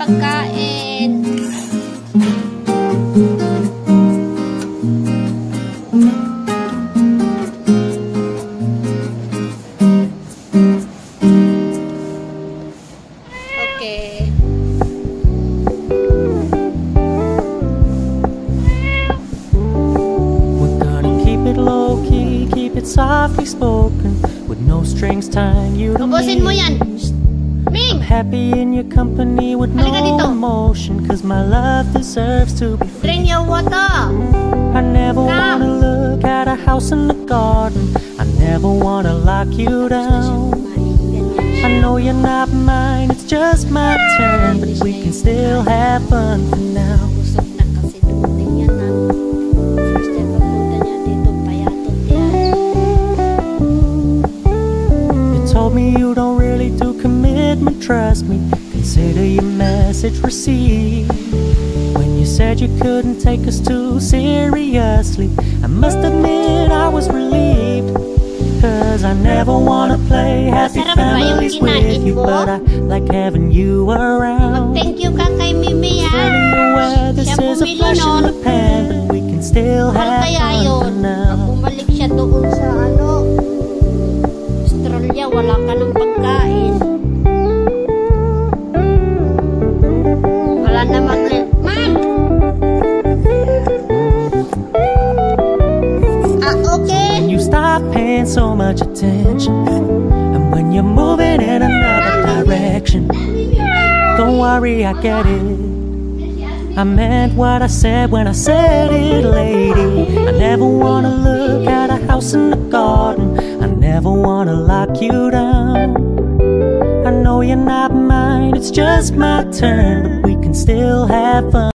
pagkain. Okay. We're gonna keep it low-key, keep it softly spoken, with no strings tying you to Ubusin mo me. yan. Ming! Happy in your company with no Halika dito. emotion, cause my love deserves to be free. Drink your water. I never wanna look at a house in the garden, I never wanna lock you down. I know you're not mine, it's just my turn, but we can still have fun for now. Busog na kasi dumating yan na. First time pagpunta niya dito, payatot yan. You told me you don't really do commitment, trust me, consider your message received. When you said you couldn't take us too seriously, I must admit I was relieved, cause I never wanna play happy families with you, but I like having you around. Thank you ka kay Mimi ha. Fully aware this Siya is a bumili flash in nun. the pan, but we can still Mahal have kaya fun for yun. Pag now. bumalik siya doon sa Australia, wala ka ng pagkain. Wala namang okay. When you stop paying so much attention, and when you're moving in another direction, don't worry, I get it. I meant what I said when I said it, lady. I never wanna look at a house in the garden, I never wanna lock you down. I know you're not mine, it's just my turn, but we can still have fun.